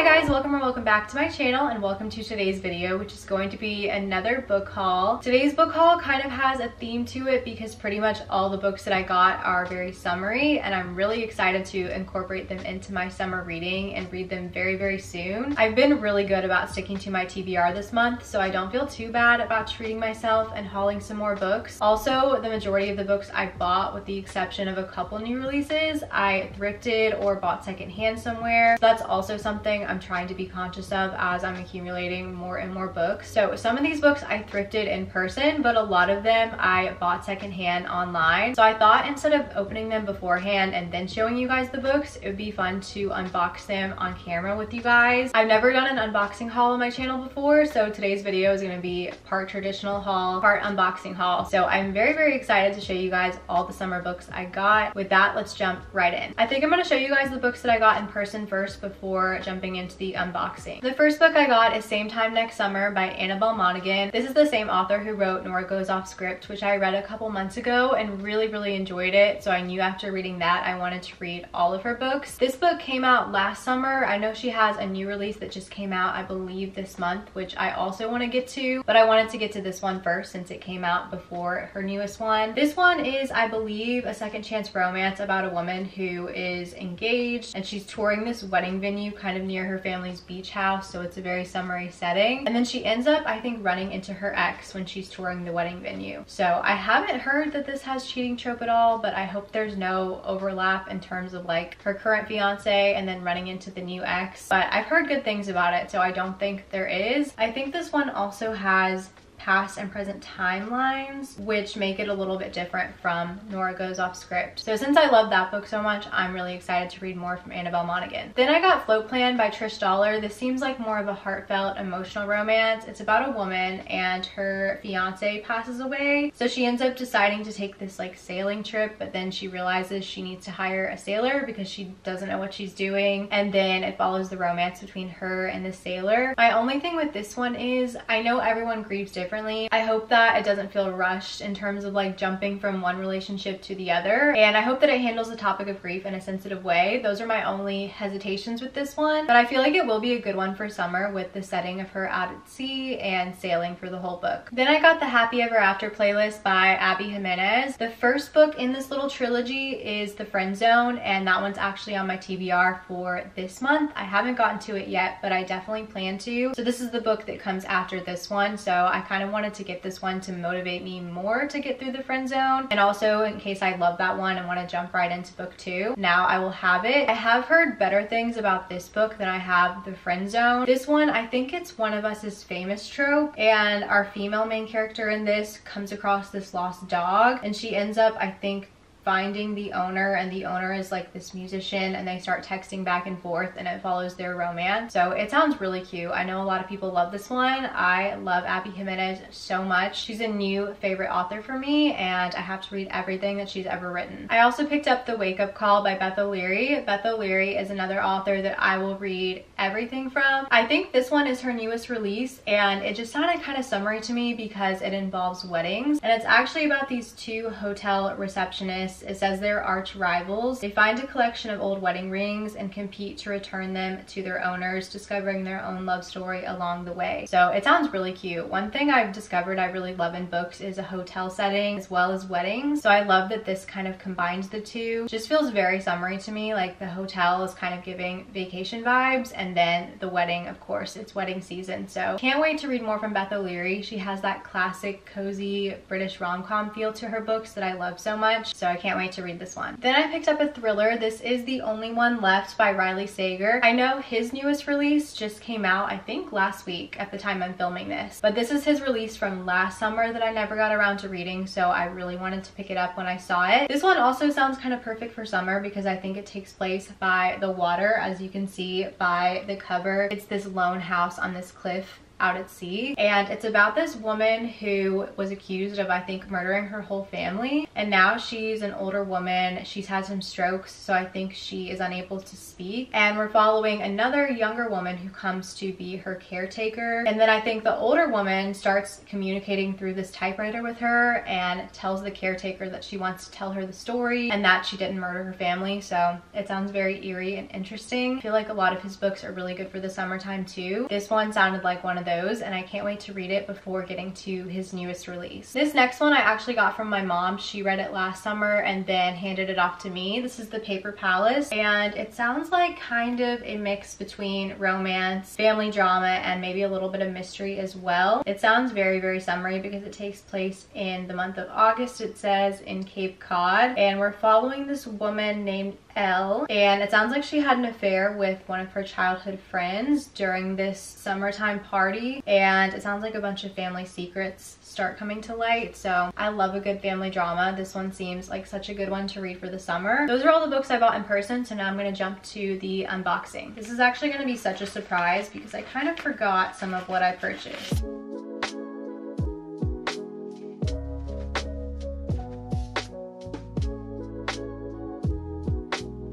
Hi guys, welcome or welcome back to my channel and welcome to today's video, which is going to be another book haul. Today's book haul kind of has a theme to it because pretty much all the books that I got are very summery and I'm really excited to incorporate them into my summer reading and read them very soon. I've been really good about sticking to my TBR this month, so I don't feel too bad about treating myself and hauling some more books. Also, the majority of the books I bought, with the exception of a couple new releases, I thrifted or bought secondhand somewhere. So that's also something I'm trying to be conscious of as I'm accumulating more and more books. So some of these books I thrifted in person, but a lot of them I bought secondhand online. So I thought instead of opening them beforehand and then showing you guys the books, it would be fun to unbox them on camera with you guys. I've never done an unboxing haul on my channel before, so today's video is going to be part traditional haul, part unboxing haul. So I'm very excited to show you guys all the summer books I got. With that, let's jump right in. I think I'm going to show you guys the books that I got in person first before jumping into the unboxing. The first book I got is Same Time Next Summer by Annabelle Monaghan. This is the same author who wrote Nora Goes Off Script, which I read a couple months ago and really enjoyed it. So I knew after reading that I wanted to read all of her books. This book came out last summer. I know she has a new release that just came out, I believe this month, which I also want to get to, but I wanted to get to this one first since it came out before her newest one. This one is, I believe, a second chance romance about a woman who is engaged and she's touring this wedding venue kind of near her family's beach house, so it's a very summery setting. And then she ends up, I think, running into her ex when she's touring the wedding venue. So I haven't heard that this has cheating trope at all, but I hope there's no overlap in terms of like her current fiance and then running into the new ex. But I've heard good things about it, so I don't think there is. I think this one also has past and present timelines, which make it a little bit different from Nora Goes Off Script. So since I love that book so much, I'm really excited to read more from Annabelle Monaghan. Then I got Float Plan by Trish Dollar. This seems like more of a heartfelt, emotional romance. It's about a woman and her fiance passes away. So she ends up deciding to take this like sailing trip, but then she realizes she needs to hire a sailor because she doesn't know what she's doing. And then it follows the romance between her and the sailor. My only thing with this one is I know everyone grieves differently. I hope that it doesn't feel rushed in terms of like jumping from one relationship to the other, and I hope that it handles the topic of grief in a sensitive way. Those are my only hesitations with this one, but I feel like it will be a good one for summer with the setting of her out at sea and sailing for the whole book. Then I got the Happy Ever After playlist by Abby Jimenez. The first book in this little trilogy is The Friend Zone, and that one's actually on my TBR for this month. I haven't gotten to it yet, but I definitely plan to. So this is the book that comes after this one, so I kind of wanted to get this one to motivate me more to get through The Friend Zone, and also in case I love that one and want to jump right into book 2. Now I will have it. I have heard better things about this book than I have The Friend Zone. This one, I think it's One of Us's famous trope, and our female main character in this comes across this lost dog, and she ends up, I think, finding the owner, and the owner is like this musician, and they start texting back and forth and it follows their romance. So it sounds really cute. I know a lot of people love this one. I love Abby Jimenez so much. She's a new favorite author for me and I have to read everything that she's ever written. I also picked up The Wake Up Call by Beth O'Leary. Beth O'Leary is another author that I will read everything from. I think this one is her newest release and it just sounded kind of summery to me because it involves weddings, and it's actually about these two hotel receptionists. It says they're arch rivals. They find a collection of old wedding rings and compete to return them to their owners, discovering their own love story along the way. So it sounds really cute. One thing I've discovered I really love in books is a hotel setting as well as weddings. So I love that this kind of combines the two. Just feels very summery to me. Like the hotel is kind of giving vacation vibes, and then the wedding, of course, it's wedding season. So can't wait to read more from Beth O'Leary. She has that classic cozy British rom-com feel to her books that I love so much. So I can't wait to read this one. Then I picked up a thriller. This is The Only One Left by Riley Sager. I know his newest release just came out, I think last week at the time I'm filming this, but this is his release from last summer that I never got around to reading, so I really wanted to pick it up when I saw it. This one also sounds kind of perfect for summer because I think it takes place by the water, as you can see by the cover. It's this lone house on this cliff out at sea. And it's about this woman who was accused of, I think, murdering her whole family. And now she's an older woman. She's had some strokes, so I think she is unable to speak. And we're following another younger woman who comes to be her caretaker. And then I think the older woman starts communicating through this typewriter with her and tells the caretaker that she wants to tell her the story and that she didn't murder her family. So it sounds very eerie and interesting. I feel like a lot of his books are really good for the summertime too. This one sounded like one of those, and I can't wait to read it before getting to his newest release. This next one I actually got from my mom. She read it last summer and then handed it off to me. This is The Paper Palace, and it sounds like kind of a mix between romance, family drama, and maybe a little bit of mystery as well. It sounds very, very summery because it takes place in the month of August, it says, in Cape Cod. And we're following this woman named Elle, and it sounds like she had an affair with one of her childhood friends during this summertime party, and it sounds like a bunch of family secrets start coming to light. So I love a good family drama. This one seems like such a good one to read for the summer. Those are all the books I bought in person, so now I'm going to jump to the unboxing. This is actually going to be such a surprise because I kind of forgot some of what I purchased.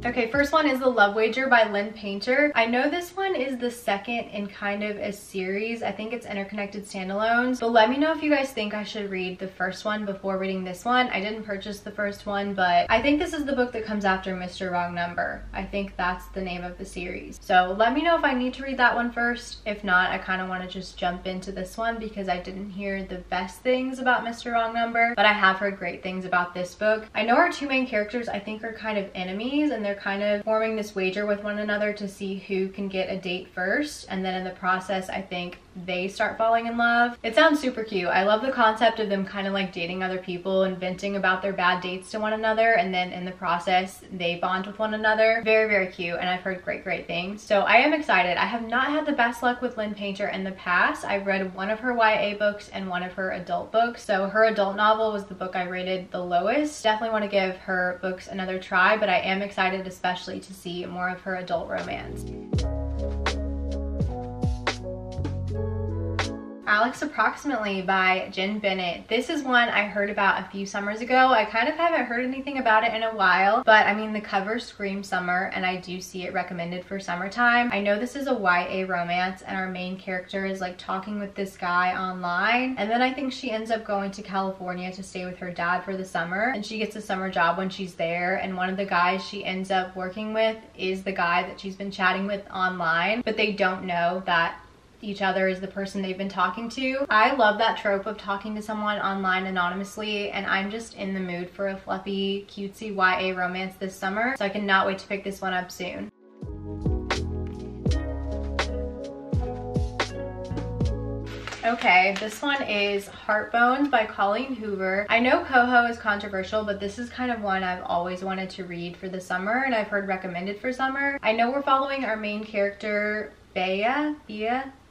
Okay, first one is The Love Wager by Lynn Painter. I know this one is the second in kind of a series. I think it's interconnected standalones, but let me know if you guys think I should read the first one before reading this one. I didn't purchase the first one, but I think this is the book that comes after Mr. Wrong Number. I think that's the name of the series. So let me know if I need to read that one first. If not, I kind of want to just jump into this one because I didn't hear the best things about Mr. Wrong Number, but I have heard great things about this book. I know our two main characters, I think, are kind of enemies, and they're kind of forming this wager with one another to see who can get a date first, and then in the process I think they start falling in love. It sounds super cute. I love the concept of them kind of like dating other people and venting about their bad dates to one another, and then in the process they bond with one another. Very, very cute, and I've heard great things. So I am excited. I have not had the best luck with Lynn Painter in the past. I've read one of her YA books and one of her adult books. So her adult novel was the book I rated the lowest. Definitely want to give her books another try, but I am excited especially to see more of her adult romance. Alex Approximately by Jen Bennett. This is one I heard about a few summers ago. I kind of haven't heard anything about it in a while, but I mean the cover screams summer, and I do see it recommended for summertime. I know this is a YA romance, and our main character is like talking with this guy online, and then I think she ends up going to California to stay with her dad for the summer, and she gets a summer job when she's there, and one of the guys she ends up working with is the guy that she's been chatting with online, but they don't know that each other is the person they've been talking to. I love that trope of talking to someone online anonymously, and I'm just in the mood for a fluffy, cutesy YA romance this summer, so I cannot wait to pick this one up soon. Okay, this one is Heartbones by Colleen Hoover. I know Coho is controversial, but this is kind of one I've always wanted to read for the summer, and I've heard recommended for summer. I know we're following our main character, Bea,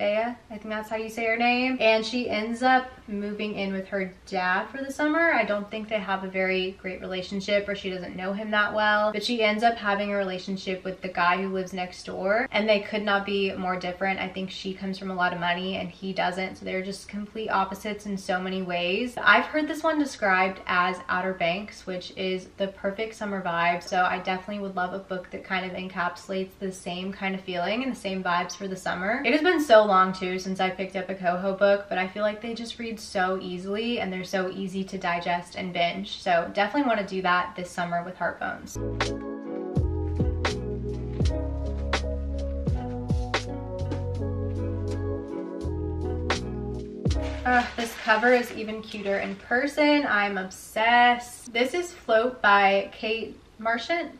I think that's how you say her name, and she ends up moving in with her dad for the summer. I don't think they have a very great relationship, or she doesn't know him that well, but she ends up having a relationship with the guy who lives next door, and they could not be more different. I think she comes from a lot of money and he doesn't, so they're just complete opposites in so many ways. I've heard this one described as Outer Banks, which is the perfect summer vibe, so I definitely would love a book that kind of encapsulates the same kind of feeling and the same vibes for the summer. It has been so long too since I picked up a Coho book, but I feel like they just read so easily and they're so easy to digest and binge, so definitely want to do that this summer with Heartbones. This cover is even cuter in person. I'm obsessed. This is Float by Kate Marchant.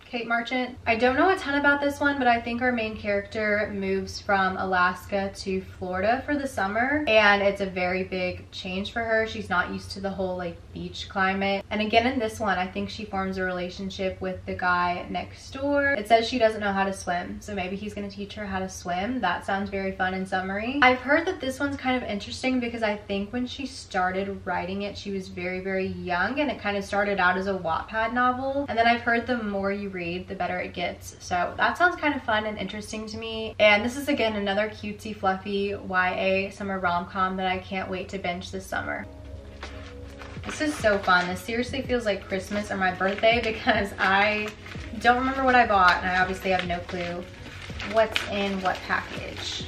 Kate Marchant. I don't know a ton about this one, but I think our main character moves from Alaska to Florida for the summer, and it's a very big change for her. She's not used to the whole like beach climate. And again in this one, I think she forms a relationship with the guy next door. It says she doesn't know how to swim, so maybe he's gonna teach her how to swim. That sounds very fun and summery. I've heard that this one's kind of interesting because I think when she started writing it, she was very, very young, and it kind of started out as a Wattpad novel. And then I've heard the more you read read, the better it gets. So that sounds kind of fun and interesting to me. And this is again another cutesy fluffy YA summer rom-com that I can't wait to binge this summer. This is so fun. This seriously feels like Christmas or my birthday because I don't remember what I bought and I obviously have no clue what's in what package.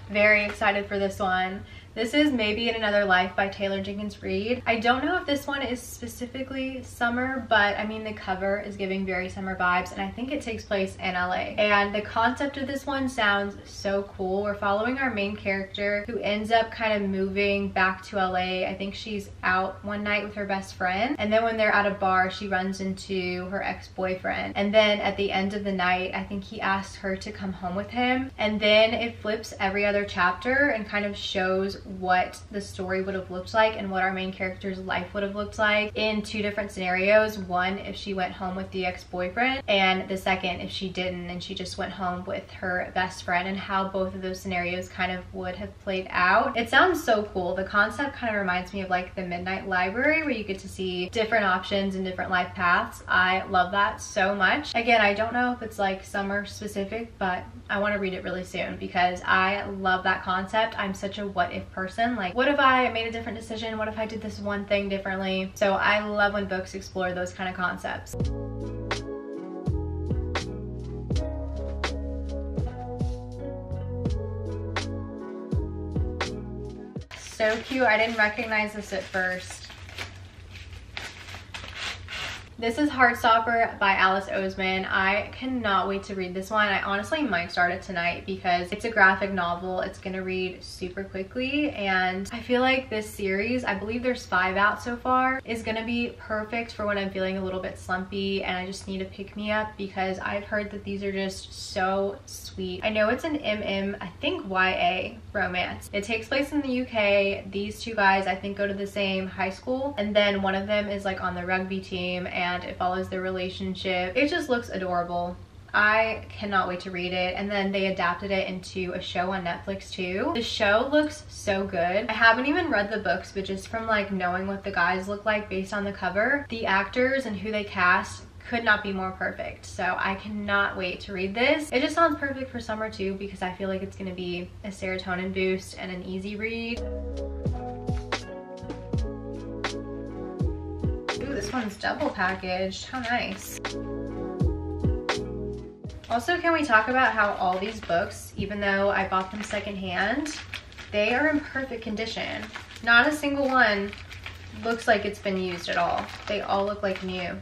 Very excited for this one. This is Maybe in Another Life by Taylor Jenkins Reid. I don't know if this one is specifically summer, but I mean the cover is giving very summer vibes and I think it takes place in LA. And the concept of this one sounds so cool. We're following our main character who ends up kind of moving back to LA. I think she's out one night with her best friend, and then when they're at a bar she runs into her ex-boyfriend, and then at the end of the night I think he asks her to come home with him, and then it flips every other chapter and kind of shows what the story would have looked like and what our main character's life would have looked like in two different scenarios. One, if she went home with the ex-boyfriend, and the second, if she didn't and she just went home with her best friend, and how both of those scenarios kind of would have played out. It sounds so cool. The concept kind of reminds me of like the Midnight Library, where you get to see different options and different life paths. I love that so much. Again, I don't know if it's like summer specific, but I want to read it really soon because I love that concept. I'm such a what if person. Like, what if I made a different decision? What if I did this one thing differently? So I love when books explore those kind of concepts. So cute. I didn't recognize this at first. This is Heartstopper by Alice Oseman. I cannot wait to read this one. I honestly might start it tonight because it's a graphic novel. It's gonna read super quickly, and I feel like this series, I believe there's 5 out so far, is gonna be perfect for when I'm feeling a little bit slumpy and I just need a pick-me-up, because I've heard that these are just so sweet. I know it's an I think YA romance. It takes place in the UK. These two guys I think go to the same high school, and then one of them is like on the rugby team, and it follows their relationship. It just looks adorable. I cannot wait to read it. And then they adapted it into a show on Netflix too. The show looks so good. I haven't even read the books, but just from like knowing what the guys look like based on the cover, the actors and who they cast could not be more perfect. So I cannot wait to read this. It just sounds perfect for summer too, because I feel like it's gonna be a serotonin boost and an easy read. This one's double packaged. How nice. Also, can we talk about how all these books, even though I bought them secondhand, they are in perfect condition. Not a single one looks like it's been used at all. They all look like new.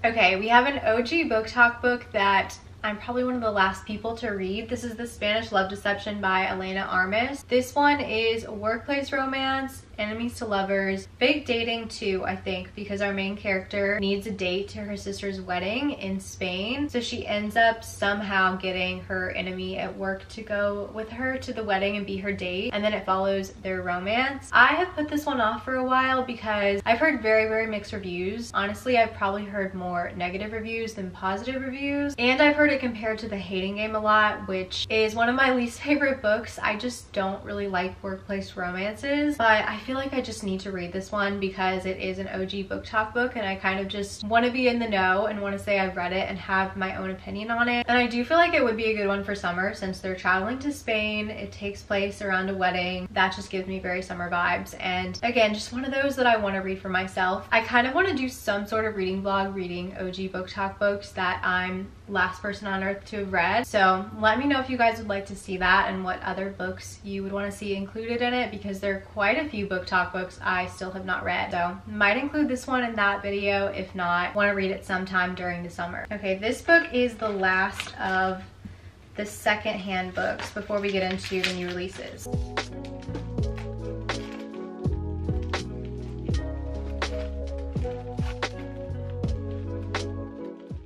Okay, we have an OG book talk book that I'm probably one of the last people to read. This is The Spanish Love Deception by Elena Armas. This one is workplace romance, enemies to lovers, fake dating too, I think, because our main character needs a date to her sister's wedding in Spain. So she ends up somehow getting her enemy at work to go with her to the wedding and be her date, and then it follows their romance. I have put this one off for a while because I've heard very, very mixed reviews. Honestly, I've probably heard more negative reviews than positive reviews, and I've heard it compared to The Hating Game a lot, which is one of my least favorite books. I just don't really like workplace romances, but I feel like I just need to read this one because it is an OG book talk book, and I kind of just want to be in the know and want to say I've read it and have my own opinion on it. And I do feel like it would be a good one for summer since they're traveling to Spain. It takes place around a wedding. That just gives me very summer vibes, and again, just one of those that I want to read for myself. I kind of want to do some sort of reading vlog reading OG book talk books that I'm last person on earth to have read. So let me know if you guys would like to see that and what other books you would want to see included in it, because there are quite a few book talk books I still have not read. So might include this one in that video. If not, want to read it sometime during the summer. Okay, this book is the last of the secondhand books before we get into the new releases.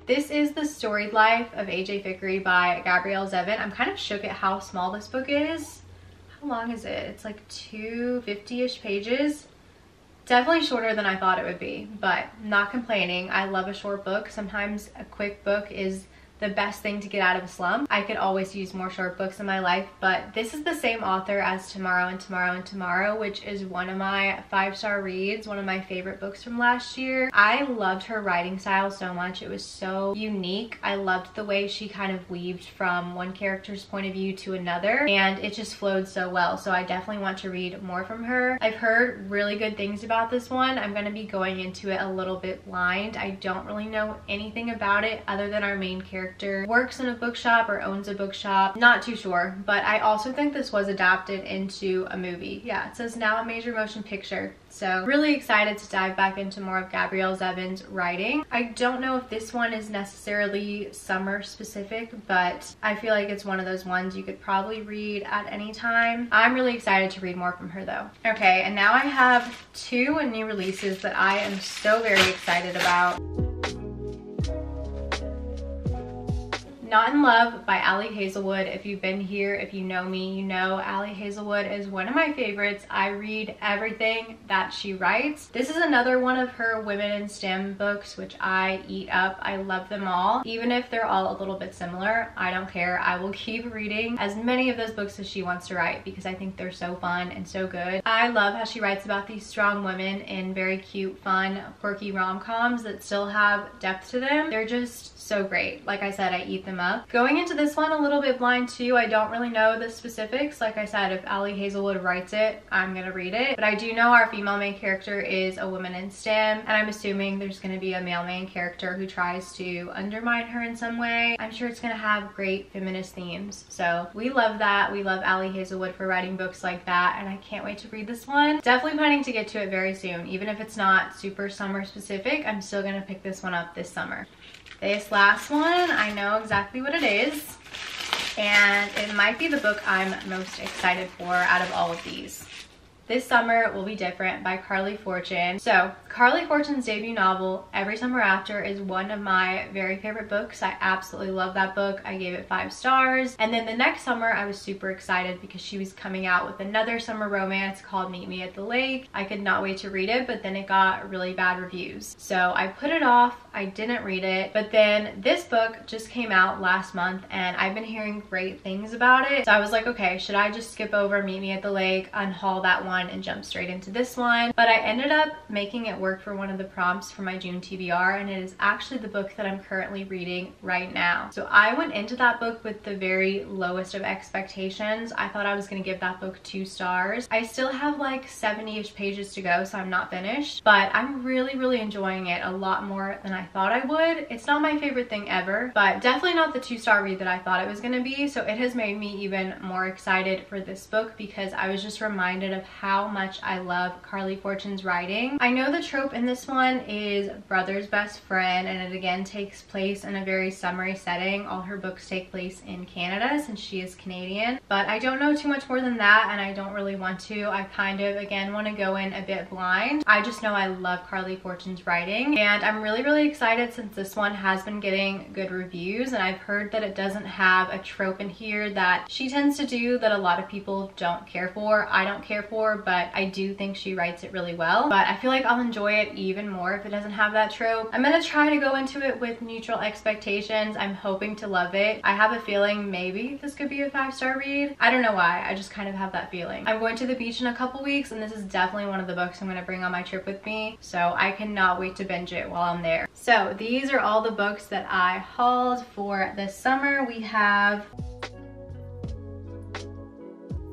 This is The Storied Life of A.J. Fikry by Gabrielle Zevin. I'm kind of shook at how small this book is. How long is it? It's like 250-ish pages. Definitely shorter than I thought it would be, but not complaining. I love a short book. Sometimes a quick book is the best thing to get out of a slump. I could always use more short books in my life, but this is the same author as Tomorrow and Tomorrow and Tomorrow, which is one of my 5-star reads, one of my favorite books from last year. I loved her writing style so much. It was so unique. I loved the way she kind of weaved from one character's point of view to another, and it just flowed so well. So I definitely want to read more from her. I've heard really good things about this one. I'm going to be going into it a little bit blind. I don't really know anything about it other than our main character works in a bookshop or owns a bookshop. Not too sure, but I also think this was adapted into a movie. Yeah, it says now a major motion picture. So really excited to dive back into more of Gabrielle Zevin's writing. I don't know if this one is necessarily summer specific, but I feel like it's one of those ones you could probably read at any time. I'm really excited to read more from her though. Okay, and now I have 2 new releases that I am so very excited about. Not in Love by Ali Hazelwood. If you've been here, if you know me, you know Ali Hazelwood is one of my favorites. I read everything that she writes. This is another one of her women in STEM books, which I eat up. I love them all. Even if they're all a little bit similar, I don't care. I will keep reading as many of those books as she wants to write because I think they're so fun and so good. I love how she writes about these strong women in very cute, fun, quirky rom-coms that still have depth to them. They're just so great. Like I said, I eat them up. Going into this one a little bit blind too. I don't really know the specifics. Like I said, if Ali Hazelwood writes it, I'm gonna read it. But I do know our female main character is a woman in STEM, and I'm assuming there's gonna be a male main character who tries to undermine her in some way. I'm sure it's gonna have great feminist themes. So we love that. We love Ali Hazelwood for writing books like that, and I can't wait to read this one. Definitely planning to get to it very soon. Even if it's not super summer specific, I'm still gonna pick this one up this summer. This last one, I know exactly what it is, and it might be the book I'm most excited for out of all of these. This Summer Will Be Different by Carly Fortune. So Carly Fortune's debut novel, Every Summer After, is one of my very favorite books. I absolutely love that book. I gave it 5 stars. And then the next summer, I was super excited because she was coming out with another summer romance called Meet Me at the Lake. I could not wait to read it, but then it got really bad reviews. So I put it off. I didn't read it. But then this book just came out last month and I've been hearing great things about it. So I was like, okay, should I just skip over Meet Me at the Lake, unhaul that one, and jump straight into this one? But I ended up making it work for one of the prompts for my June TBR, and it is actually the book that I'm currently reading right now. So I went into that book with the very lowest of expectations. I thought I was going to give that book 2 stars. I still have like 70-ish pages to go, so I'm not finished, but I'm really enjoying it a lot more than I thought I would. It's not my favorite thing ever, but definitely not the 2-star read that I thought it was going to be. So it has made me even more excited for this book because I was just reminded of how much I love Carly Fortune's writing. I know the trope in this one is brother's best friend, and it again takes place in a very summery setting. All her books take place in Canada since she is Canadian, but I don't know too much more than that, and I don't really want to. I kind of again want to go in a bit blind. I just know I love Carly Fortune's writing, and I'm really excited since this one has been getting good reviews, and I've heard that it doesn't have a trope in here that she tends to do that a lot of people don't care for. I don't care for, but I do think she writes it really well. But I feel like I'll enjoy it even more if it doesn't have that trope. I'm gonna try to go into it with neutral expectations. I'm hoping to love it. I have a feeling maybe this could be a 5-star read. I don't know why, I just kind of have that feeling. I'm going to the beach in a couple weeks, and this is definitely one of the books I'm gonna bring on my trip with me, so I cannot wait to binge it while I'm there. So these are all the books that I hauled for this summer. We have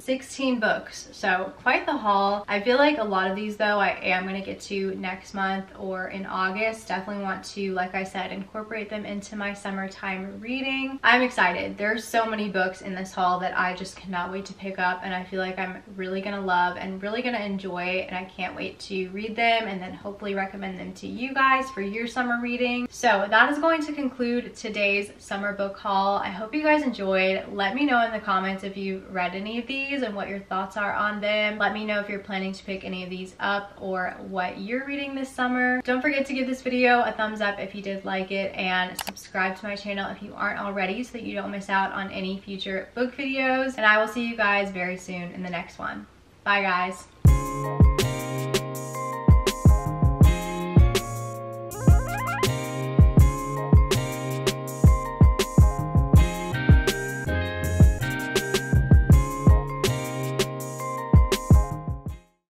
16 books, so quite the haul. I feel like a lot of these though I am gonna get to next month or in August. Definitely want to, like I said, incorporate them into my summertime reading. I'm excited. There's so many books in this haul that I just cannot wait to pick up, and I feel like I'm really gonna love and really gonna enjoy, and I can't wait to read them and then hopefully recommend them to you guys for your summer reading. So that is going to conclude today's summer book haul. I hope you guys enjoyed. Let me know in the comments if you've read any of these and what your thoughts are on them. Let me know if you're planning to pick any of these up or what you're reading this summer. Don't forget to give this video a thumbs up if you did like it, and subscribe to my channel if you aren't already so that you don't miss out on any future book videos. And I will see you guys very soon in the next one. Bye guys.